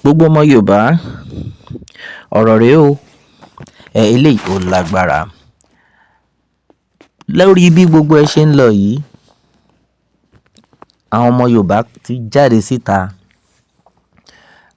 Gbogbo ọmọ Yorùbá, ọ̀rọ̀ rèé o, eléyìí tó lágbára. Lórí bí gbogbo ẹ ṣe ń lọ yìí, àwọn ọmọ Yorùbá ti jáde síta,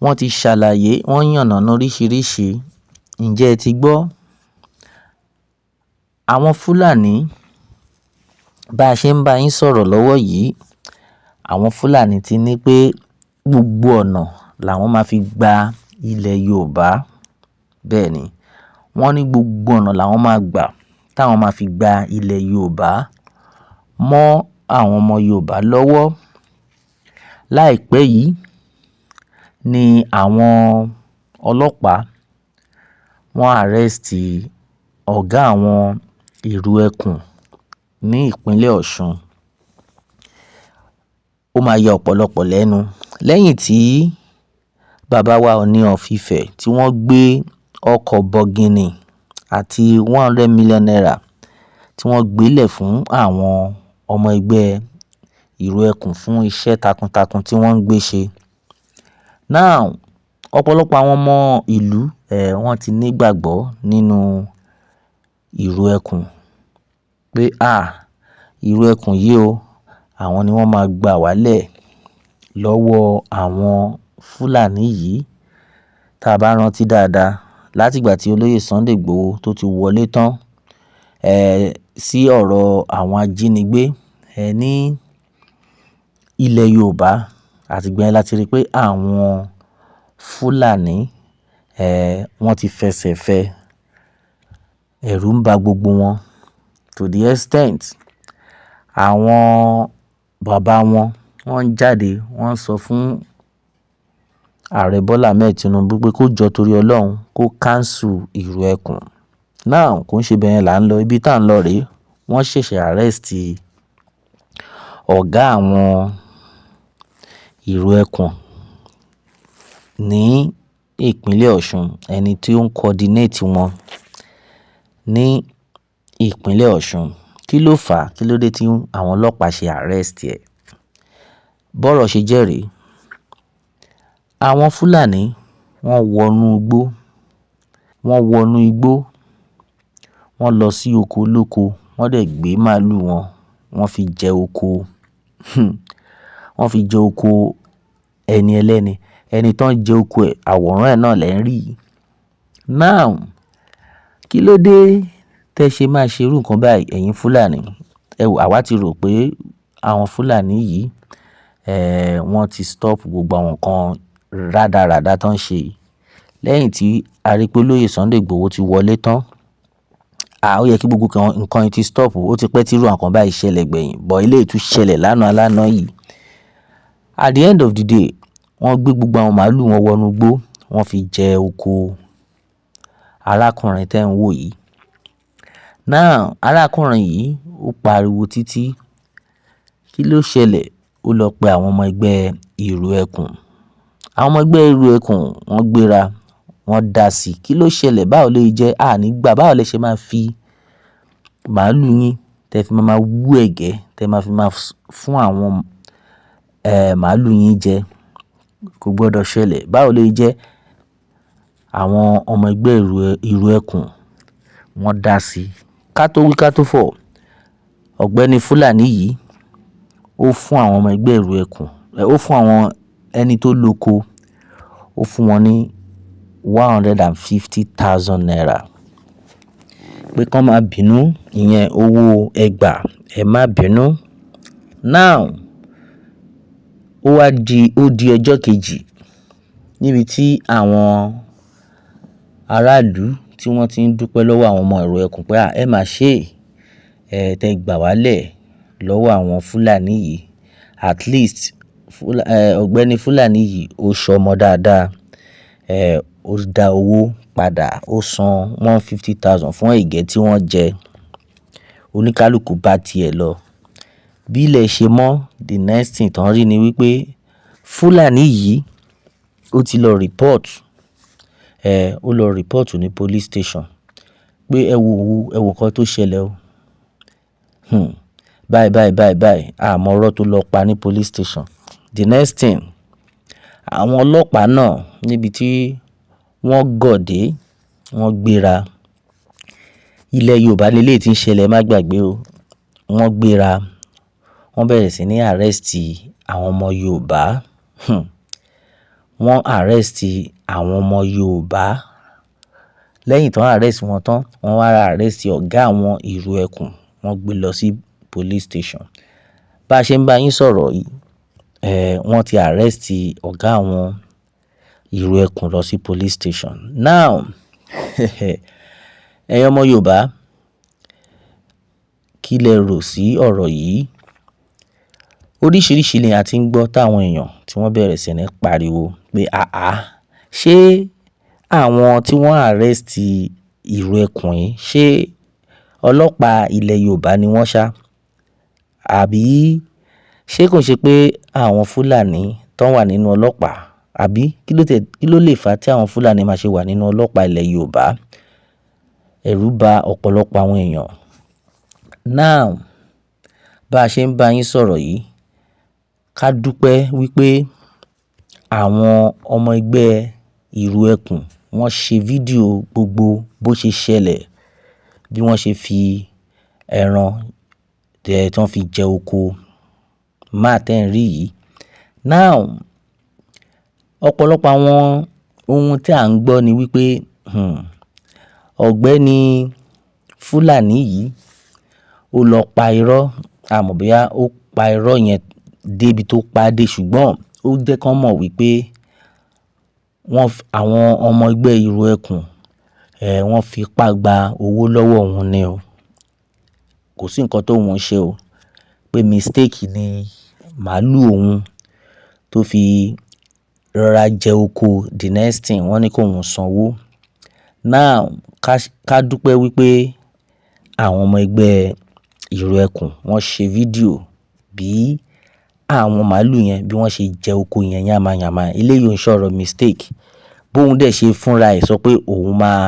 wọ́n ti ṣàlàyé, wọ́n yànnàná oríṣiríṣi. Ǹjẹ́ ẹ ti gbọ́? Àwọn Fúlàní, bá a ṣe ń bá yín sọ̀rọ̀ lọ́wọ́ yìí, àwọn Fúlàní ti ní pé gbogbo ọ̀nà làwọn máa fi gba ilẹ̀ Yorùbá. Bẹ́ẹ̀ ni, wọ́n ní gbogbo ọ̀nà làwọn máa gbà táwọn máa fi gba ilẹ̀ Yorùbá mọ́ àwọn ọmọ Yorùbá lọ́wọ́. Láìpẹ́ yìí ni àwọn ọlọ́pàá wọ́n arrest ọ̀gá àwọn ìrù ẹkùn ní ìpínlẹ̀ Ọ̀ṣun. Ó máa ya ọ̀pọ̀lọpọ̀ lẹ́nu lẹ́yìn tí bàbá wa Ọọ̀ni of Ifẹ̀ tí wọ́n gbé ọkọ̀ bọ̀gìnì àti 100 million naira tí wọ́n gbélẹ̀ fún àwọn ọmọ ẹgbẹ́ ìrù ẹkùn fún iṣẹ́ takuntakun tí wọ́n ń gbé ṣe. Now, ọ̀pọ̀lọpọ̀ àwọn ọmọ ìlú wọ́n ti nígbàgbọ́ nínú ìrù ẹkùn pé ìrù ẹkùn yìí o, àwọn ni wọ́n máa gbà wálẹ̀ lọ́wọ́ àwọn Fúlàní yìí. Tá a bá rántí dáadáa, látìgbà tí olóyè Sunday Igboho tó ti wọlé tán sí ọ̀rọ̀ àwọn ajínigbé ní ilẹ̀ Yorùbá, àtìgbà yẹn la ti rí pé àwọn Fúlàní wọ́n ti fẹsẹ̀ fẹ, ẹ̀rù ń ba gbogbo wọn to the extent àwọn bàbá wọn wọ́n ń jáde, wọ́n ń sọ fún Ààrẹ Bọ́lá Ahmed Tinubu pé kó jọ torí Ọlọ́run kó cancel ìrù ẹkùn. Now, kò ń ṣe bẹ́ẹ̀ yẹn là ń lọ, ibi tá à ń lọ rèé. Wọ́n ṣẹ̀ṣẹ̀ arrest ọ̀gá àwọn ìrù ẹkùn ní ìpínlẹ̀ Ọ̀ṣun, ẹni tí ó ń coordinate wọn ní ìpínlẹ̀ Ọ̀ṣun. Kí ló fà á? Kí ló dé tí àwọn ọlọ́pàá ṣe arrest ẹ̀? Bọ́rọ̀ ṣe jẹ́ rèé. Àwọn Fúlàní wọ́n wọnú igbó, wọ́n lọ sí oko olóko, wọ́n dẹ̀ gbé màálù wọn, wọ́n fi jẹ oko. Wọ́n fi jẹ oko ẹni ẹlẹ́ni. Ẹni tán jẹ oko ẹ̀, àwòrán ẹ̀ náà lẹ̀ ń rí yìí. Now, kí ló dé tẹ́ ṣe máa ṣe irú nǹkan báyìí, ẹ̀yin Fúlàní? Àwa ti rò pé àwọn Fúlàní yìí wọ́n ti stop gbogbo àwọn nǹkan rádaràda tán ṣe yìí. Lẹ́yìn tí a rí pé olóyè Sunday Igboho ti wọlé tán, ó yẹ kí gbogbo nǹkan yìí ti stop. Ó ti pẹ́ tí irú nǹkan báyìí ṣẹlẹ̀ gbẹ̀yìn, but eléyìí tún ṣẹlẹ̀ lánàá yìí. At the end of the day, wọ́n gbé gbogbo àwọn màálù wọn wọnú igbó, wọ́n fi jẹ oko arákùnrin tẹ́ ń wò yìí. Now, arákùnrin yìí ó pariwo títí. Kí ló ṣẹlẹ̀? Ó lọ pe àwọn ọmọ ẹgbẹ́ ìrù ẹkùn. Àwọn ọmọ ẹgbẹ́ ìrù ẹkùn wọ́n gbéra, wọ́n dá sí. Kí ló ṣẹlẹ̀? Báwo ló jẹ́? Nígbà báwo lẹ ṣe máa fi màálù yín tẹ́ fi máa wú ẹ̀gẹ́, tẹ́ máa fi máa fún àwọn màálù yín jẹ? Kò gbọdọ̀ ṣẹlẹ̀. Báwo ló jẹ́? Àwọn ọmọ ẹgbẹ́ ìrù ẹkùn wọ́n dá sí. Ká tó wí ká tó fọ̀, ọ̀gbẹ́ni Fúlàní yìí ó fún àwọn ọmọ ẹgbẹ́ ìrù ẹkùn, ó fún àwọn ẹni tó lóko, ó fún wọn ní 150,000 naira pé kán má bínú, ìyẹn owó ẹgbà, ẹ má bínú. Now, ó di ọjọ́ kejì níbi tí àwọn aráàlú tí wọ́n ti ń dúpẹ́ lọ́wọ́ àwọn ọmọ ìrù ẹkùn pé ẹ má ṣe tẹ́ gbà wálẹ̀ lọ́wọ́ àwọn Fúlàní yìí. At least ọ̀gbẹ́ni Fúlàní yìí ó ṣọmọ dáadáa, ó dá owó padà, ó san 150,000 fún ẹ̀gẹ́ tí wọ́n jẹ. Oníkálùkù bá tiẹ̀ lọ. Bí ilẹ̀ ṣe mọ́, the next thing tán rí ni wípé Fúlàní yìí ó ti lọ report ní police station pé ẹ wo nǹkan tó ṣẹlẹ̀ o. Báyìí àmọ́ ọ̀rọ̀ tó lọ pa ní police station. The next thing, àwọn ọlọ́pàá náà níbi tí wọ́n gọ̀ dé, wọ́n gbéra. Ilẹ̀ Yorùbá leléyìí tí ń ṣẹlẹ̀, má gbàgbé o. Wọ́n gbéra, wọ́n bẹ̀rẹ̀ sí ní arrest àwọn ọmọ Yorùbá. Wọ́n arrest àwọn ọmọ Yorùbá. Lẹ́yìn tí wọ́n arrest wọn tán, wọ́n wá arrest ọ̀gá àwọn Ìrù Ẹkùn, wọ́n gbé lọ sí police station. Bá a ṣe ń bá yín sọ̀rọ̀ yìí, wọ́n ti arrest ọ̀gá àwọn Ìrù Ẹkùn lọ sí police station. Now, ẹ̀yin ọmọ Yorùbá, kí lẹ rò sí ọ̀rọ̀ yìí? Oríṣiríṣi ni a ti ń gbọ́ táwọn èèyàn tí wọ́n bẹ̀rẹ̀ sí ní pariwo pé ṣé àwọn tí wọ́n arrest Ìrù Ẹkùn yìí, ṣé ọlọ́pàá ilẹ̀ Yorùbá ni wọ́n ṣá? Àbí ṣé kò ṣe pé àwọn Fúlàní tó wà nínú ọlọ́pàá? Àbí kí ló lè fà á tí àwọn Fúlàní máa ṣe wà nínú ọlọ́pàá ilẹ̀ Yorùbá? Ẹ̀rù bà ọ̀pọ̀lọpọ̀ àwọn èèyàn. Now, bá a ṣe ń bá yín sọ̀rọ̀ yìí, ká dúpẹ́ wípé àwọn ọmọ ẹgbẹ́ Ìrù Ẹkùn wọ́n ṣe fídíò gbogbo bó ṣe ṣẹlẹ̀, bí wọ́n ṣe fi ẹran tí wọ́n fi jẹ oko máa tẹ́ ń rí yìí. Now, ọ̀pọ̀lọpọ̀ àwọn ohun tí à ń gbọ́ ni wípé ọ̀gbẹ́ni Fúlàní yìí ó lọ pa irọ́. A mọ̀ bóyá ó pa irọ́ yẹn débi tó pa dé, ṣùgbọ́n ó jẹ́ kán mọ̀ wípé àwọn ọmọ ẹgbẹ́ Ìrù Ẹkùn wọ́n fipá gba owó lọ́wọ́ òun ni o. Kò sí nǹkan tóun ṣe o, pé mistake ni màálù òun tó fi rọra jẹ oko. The next thing, wọ́n ní kóun sanwó. Now, ká dúpẹ́ wípé àwọn ọmọ ẹgbẹ́ Ìrù Ẹkùn wọ́n ṣe fídíò bí àwọn màálù yẹn bí wọ́n ṣe jẹ oko yẹn yàmàyàmà. Eléyìí ò ń sọ̀rọ̀ mistake. Bóun dẹ̀ ṣe fúnra ẹ̀ sọ pé òun máa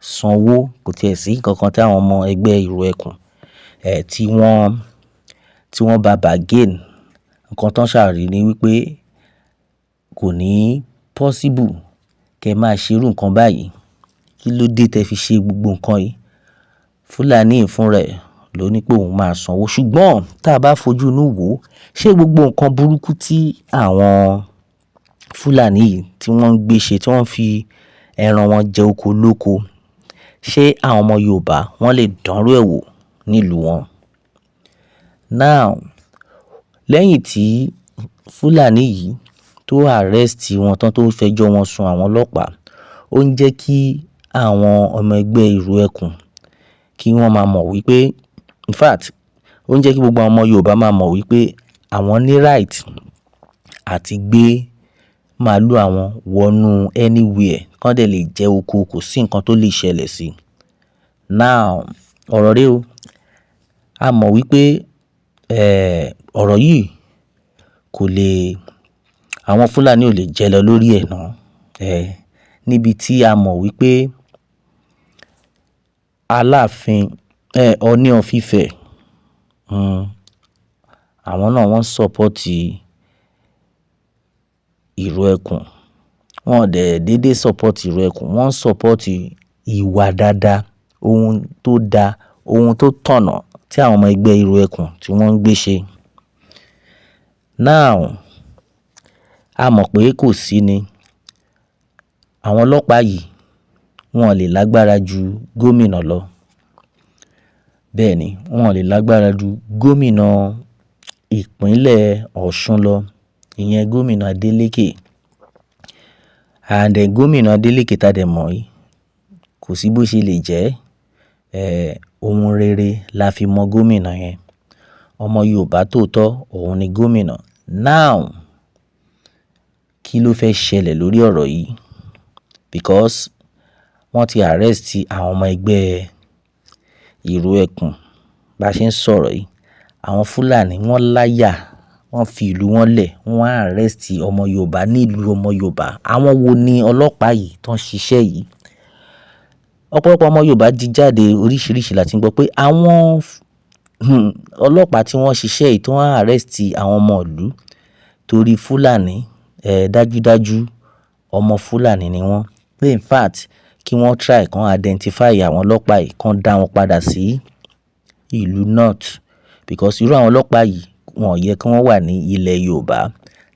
sanwó, kò tiẹ̀ sí nǹkan tí àwọn ọmọ ẹgbẹ́ Ìrù Ẹkùn tí wọ́n bá bargain. Nǹkan tán ṣàrí ni wípé kò ní possible kẹ́ máa ṣerú nǹkan báyìí. Kí ló dé tẹ́ fi ṣe gbogbo nǹkan yìí? Fúlàní fúnra ẹ̀ ló ní pé òun máa sanwó. Ṣùgbọ́n tá a bá fojú inú wò, ṣé gbogbo nǹkan burúkú tí àwọn Fúlàní yìí tí wọ́n ń gbé ṣe, tí wọ́n fi ẹran wọn jẹ oko lóko, ṣé àwọn ọmọ Yorùbá wọ́n lè dánrú ẹ̀ wò nílùú wọn? Now, lẹ́yìn tí Fúlàní yìí tó arrest wọn tán, tó fẹjọ́ wọn sùn àwọn ọlọ́pàá, ó ń jẹ́ kí àwọn ọmọ ẹgbẹ́ Ìrù Ẹkùn kí wọ́n máa mọ̀ wípé, in fact, ó ń jẹ́ kí gbogbo àwọn ọmọ Yorùbá máa mọ̀ wípé àwọn ní right àti gbé màálù àwọn wọnú anywhere, kán dẹ̀ lè jẹ oko, kò sí nǹkan tó lè ṣẹlẹ̀ sí. Now, ọ̀rọ̀ rèé o. A mọ̀ wípé ọ̀rọ̀ yìí àwọn Fúlàní ò lè jẹ lọ lórí ẹ̀ náà. Níbi tí a mọ̀ wípé Aláàfin Ọọ̀ni of Ifẹ̀, àwọn náà wọ́n support Ìrù Ẹkùn. Wọ́n ò dẹ̀ dédé support Ìrù Ẹkùn, wọ́n support ìwà dáadáa, ohun tó dáa, ohun tó tọ̀nà tí àwọn ọmọ ẹgbẹ́ Ìrù Ẹkùn tí wọ́n ń gbé ṣe. Now, a mọ̀ pé kò sí ni. Àwọn ọlọ́pàá yìí wọn ò lè lágbára ju gómìnà lọ. Bẹ́ẹ̀ ni, wọn ò lè lágbára ju gómìnà ìpínlẹ̀ Ọ̀ṣun lọ, ìyẹn gómìnà Adeleke. And gómìnà Adeleke tá dẹ̀ mọ̀ yìí, kò sí bó ṣe lè jẹ́, ohun rere la fi mọ gómìnà yẹn. Ọmọ Yorùbá tòótọ́, òun ni gómìnà. Now, kí ló fẹ́ ṣẹlẹ̀ lórí ọ̀rọ̀ yìí? Because wọ́n ti arrest àwọn ọmọ ẹgbẹ́ Ìrù Ẹkùn. Bá a ṣe ń sọ̀rọ̀ yìí, àwọn Fúlàní wọ́n láyà, wọ́n fi ìlú wọn lẹ̀, wọ́n arrest ọmọ Yorùbá nílùú ọmọ Yorùbá. Àwọn wo ni ọlọ́pàá yìí tó ń ṣiṣẹ́ yìí? Ọ̀pọ̀lọpọ̀ ọmọ Yorùbá jí jáde, oríṣiríṣi la ti ń gbọ́ pé àwọn ọlọ́pàá tí wọ́n ṣiṣẹ́ yìí tó ń arrest àwọn ọmọ ìlú torí Fúlàní, dájúdájú ọmọ Fúlàní ni wọ́n. Pé in fact kí wọ́n try kan identify àwọn ọlọ́pàá yìí kan dá wọn padà sí ìlú North because irú àwọn ọlọ́pàá yìí wọn ò yẹ kí wọ́n wà ní ilẹ̀ Yorùbá.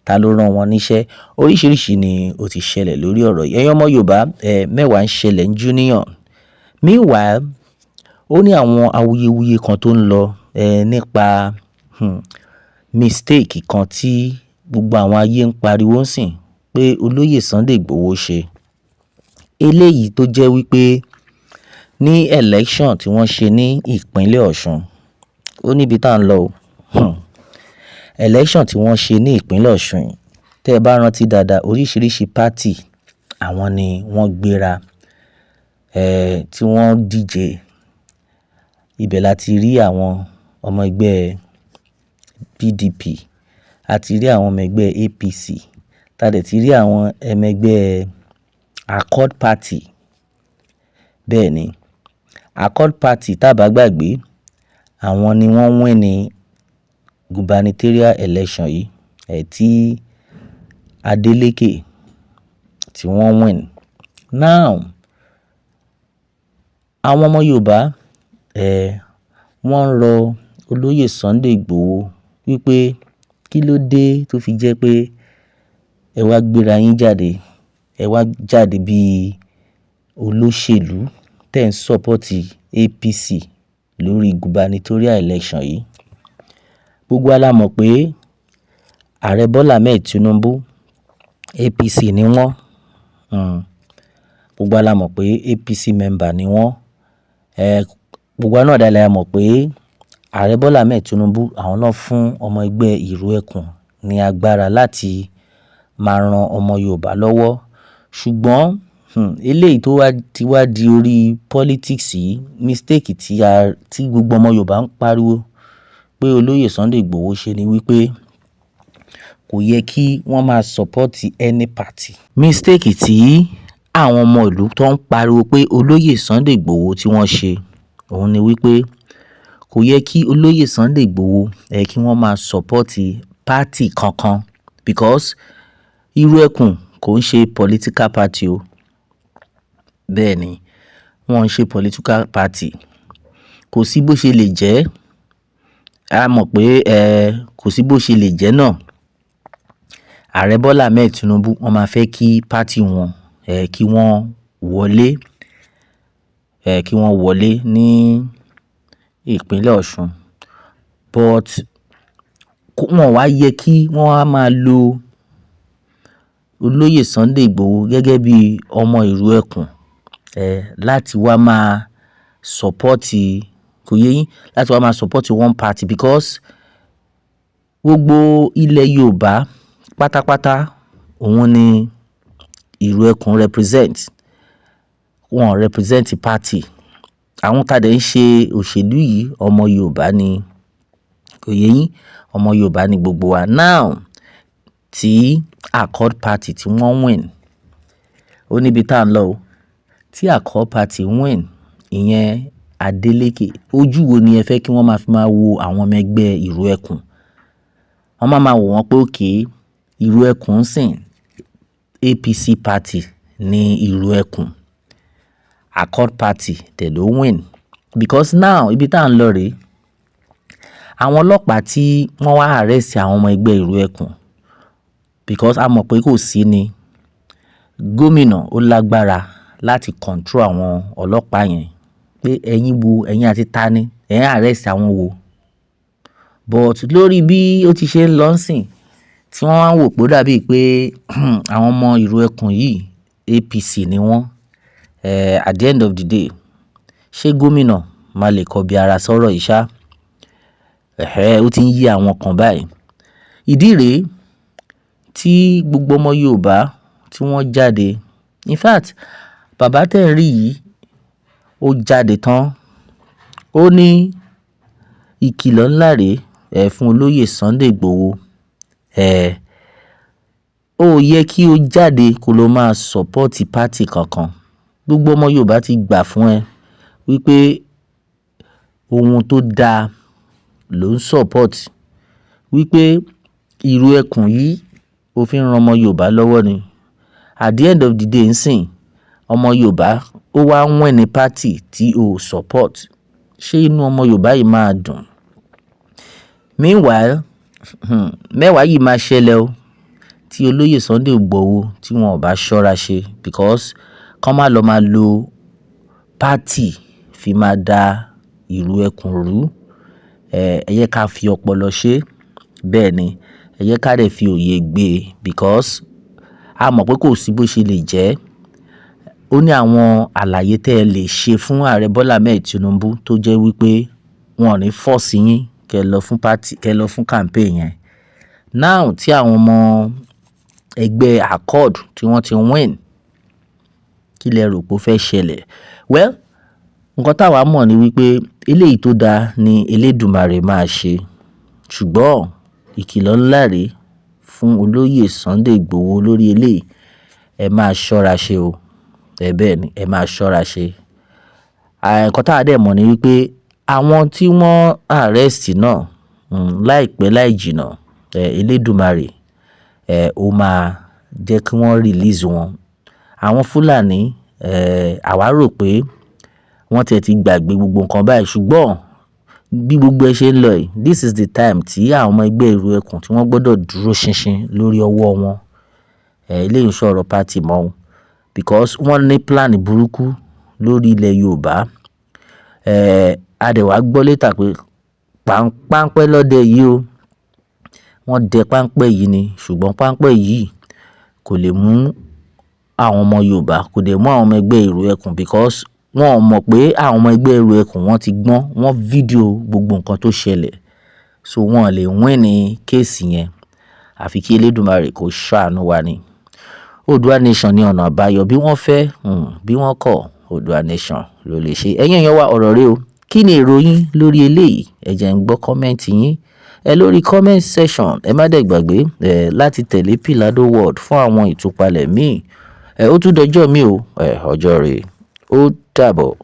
Ta ló rán wọn níṣẹ́? Oríṣiríṣi ni ó ti ṣẹlẹ̀ lórí ọ̀rọ̀ yìí. Ẹ̀yin ọmọ Yorùbá mẹ́wàá ń ṣẹlẹ̀ ní Junior. Meanwhile ó ní àwọn awuyewuye kan tó ń lọ nípa mistake kan tí gbogbo àwọn ayé ń pariwo sìn pé olóyè Sunday Igboho ṣe. Eléyìí tó jẹ́ wípé ní election tí wọ́n ṣe ní ìpínlẹ̀ Ọ̀ṣun, ó níbi tá à ń lọ o. Election tí wọ́n ṣe ní ìpínlẹ̀ Ọ̀ṣun yìí, tẹ́ ẹ bá rántí dáadáa, oríṣiríṣi party àwọn ni wọ́n gbéra tí wọ́n díje. Ibẹ̀ la ti rí àwọn ọmọ ẹgbẹ́ PDP, a ti rí àwọn ọmọ ẹgbẹ́ APC, ta dẹ̀ ti rí àwọn ọmọ ẹgbẹ́ Accord Party. Bẹ́ẹ̀ ni, Accord Party tá bá gbàgbé, àwọn ni wọ́n win ní gubernatorial election yìí tí Adeleke tí wọ́n win. Now àwọn ọmọ Yorùbá wọ́n ń rọ olóyè Sunday Igboho wípé kí ló dé tó fi jẹ́ pé ẹ wá gbéra yín jáde, ẹ wá jáde bí olóṣèlú tẹ́ ń support APC lórí gubernatorial election yìí. Gbogbo wa la mọ̀ pé Ààrẹ Bọ́lá Ahmed Tinubu APC ni wọ́n. Gbogbo wa la mọ̀ pé APC member ni wọ́n. Gbogbo wa náà dẹ̀ la mọ̀ pé Ààrẹ Bọ́lá Ahmed Tinubu àwọn náà fún ọmọ ẹgbẹ́ Ìró Ẹkùn ní agbára láti máa ran ọmọ Yorùbá lọ́wọ́. Ṣùgbọ́n eléyìí tó ti wá di orí politics yìí, mistake tí gbogbo ọmọ Yorùbá ń pariwo pé olóyè Sunday Igboho ṣe ni wípé kò yẹ kí wọ́n máa support any party. Mistake tí àwọn ọmọ ìlú tó ń pariwo pé olóyè Sunday Igboho tí wọ́n ṣe òun ni wípé kò yẹ kí olóyè Sunday Igboho kí wọ́n máa support party kankan because Ìró Ẹkùn kò ń ṣe political party o. Bẹ́ẹ̀ ni, wọ́n ń ṣe political party. Kò sí bó ṣe lè jẹ́, a mọ̀ pé kò sí bó ṣe lè jẹ́ náà. Ààrẹ Bọ́lá Ahmed Tinubu wọ́n máa fẹ́ kí party wọn kí wọ́n wọlé ní ìpínlẹ̀ Ọ̀ṣun. But wọ́n wá yẹ kí wọ́n á máa lo olóyè Sunday Igboho gẹ́gẹ́ bí ọmọ Ìró Ẹkùn láti wá máa support, kò yé yín, láti wá máa support one party because gbogbo ilẹ̀ Yorùbá pátápátá òun ni Ìró Ẹkùn represent. Wọ́n represent party. Àwọn tá dẹ̀ ń ṣe òṣèlú yìí ọmọ Yorùbá ni, kò yé yín, ọmọ Yorùbá ni gbogbo wa. Now tí Accord Party tí wọ́n win, ó níbi tá à ń lọ o. Tí Accord Party win, ìyẹn Adeleke, ojú wo ni ẹ fẹ́ kí wọ́n máa fi máa wo àwọn ọmọ ẹgbẹ́ Ìró Ẹkùn? Wọ́n máa wò wọ́n pé okay, Ìró Ẹkùn sìn, APC party ní Ìró Ẹkùn, Accord Party tẹ̀ ló win because now ibi tá à ń lọ rèé, àwọn ọlọ́pàá tí wọ́n wá arrest àwọn ọmọ ẹgbẹ́ Ìró Ẹkùn because a mọ̀ pé kò sí ni gómìnà ó lágbára láti control àwọn ọlọ́pàá yẹn pé ẹ̀yin àti ta ni arrest àwọn wo. But lórí bí ó ti ṣe ń lọ sìn tí wọ́n wá wò pé ó dàbí pé àwọn ọmọ Ìró Ẹkùn yìí APC ni wọ́n, at the end of the day ṣé gómìnà máa lè kọbi ara sọ̀rọ̀ yìí ṣá? Ó ti ń yí àwọn kan báyìí. Ìdí rèé tí gbogbo ọmọ Yorùbá tí wọ́n jáde. In fact bàbá tẹ́ ń rí yìí ó jáde tán, ó ní ìkìlọ̀ ńlá rèé fún olóyè Sunday Igboho. Ó yẹ kí o jáde kó lọ máa support party kankan. Gbogbo ọmọ Yorùbá ti gbà fún ẹ wípé ohun tó dáa ló ń support, wípé Ìró Ẹkùn yìí ó fi ń ran ọmọ Yorùbá lọ́wọ́ ni. At the end of the day nsìn ọmọ Yorùbá ó wá ń win ní party tí o support, ṣé inú ọmọ Yorùbá yìí máa dùn? Meanwhile mẹ́wàá yìí máa ṣẹlẹ̀ o tí olóyè Sunday Igboho tí wọn ò bá ṣọ́ra ṣe, because kán má lọ máa lo party fi máa da ìlú ẹkùn rú. Ẹ yẹ ká fi ọpọlọ ṣe, bẹ́ẹ̀ ni ẹ yẹ ká dẹ̀ fi òye gbé, because a mọ̀ pé kò sí bó ṣe lè jẹ́. Ó ní àwọn àlàyé tẹ́ ẹ lè ṣe fún ààrẹ Bọ́lá Ahmed Tinubu tó jẹ́ wípé wọn ò ní force yín kẹ́ lọ fún party, kẹ́ lọ fún campaign yẹn. Now tí àwọn ọmọ ẹgbẹ́ Accord tí wọ́n ti win, kí lẹ rò pé ó fẹ́ ṣẹlẹ̀? Well, nǹkan táwa mọ̀ ni wípé eléyìí tó dáa ni Elédùmarè máa ṣe, ṣùgbọ́n ìkìlọ̀ ńlá rèé fún olóyè Sunday Igboho lórí eléyìí. Ẹ máa ṣọ́ra ṣe o. Bẹ́ẹ̀ ni ẹ máa ṣọ́ra ṣe. Nǹkan táwa dẹ̀ mọ̀ ni wípé àwọn tí wọ́n arrest náà láìpẹ́ láì jìnnà, Elédùmarè ó máa jẹ́ kí wọ́n release wọn. Àwọn Fúlàní àwa rò pé wọ́n tiẹ̀ ti gbàgbé gbogbo nǹkan báyìí, ṣùgbọ́n bí gbogbo ẹ ṣe ń lọ yìí, this is the time tí àwọn ọmọ ẹgbẹ́ ìlú ẹkùn tí wọ́n gbọ́dọ̀ dúró ṣinṣin lórí ọwọ́ wọn. Eléyìí ń sọ̀rọ̀ party mọ́ o, because wọ́n ní plan burúkú lórí ilẹ̀ Yorùbá. A dẹ̀ wá gbọ́ létà pé páńpẹ́ lọ́dẹ yìí o, wọ́n dẹ páńpẹ́ yìí ni, ṣùgbọ́n páńpẹ́ yìí kò lè mú àwọn ọmọ Yorùbá, kò dẹ̀ mú àwọn ọmọ ẹgbẹ́ ìlú ẹkùn, because wọn ò mọ̀ pé àwọn ọmọ ẹgbẹ́ ìlú ẹkùn wọ́n ti gbọ́n, wọ́n fídíò gbogbo nǹkan tó ṣẹlẹ̀, so wọn lè win ní kéèsì yẹn. Àfi kí Elédùmarè kó ṣàánú wa ni. Oòduà Nation ní ọ̀nà àbáyọ, bí wọ́n fẹ́ bí wọ́n kọ̀, Oòduà Nation ló lè ṣe. Ẹ̀yin èèyàn wa, ọ̀rọ̀ rẹ o, kí ni èrò yín lórí eléyìí? Ẹ jẹ́ n gbọ́ kọ́mẹ́ǹtì yín lórí comment section. Ẹ má dẹ̀ gbàgbé láti tẹ̀lé Pilado World fún àwọn ìtúpalẹ̀ míì. Ó tún dọjọ́ mi o, ọjọ́ rẹ̀ ó dàbọ̀.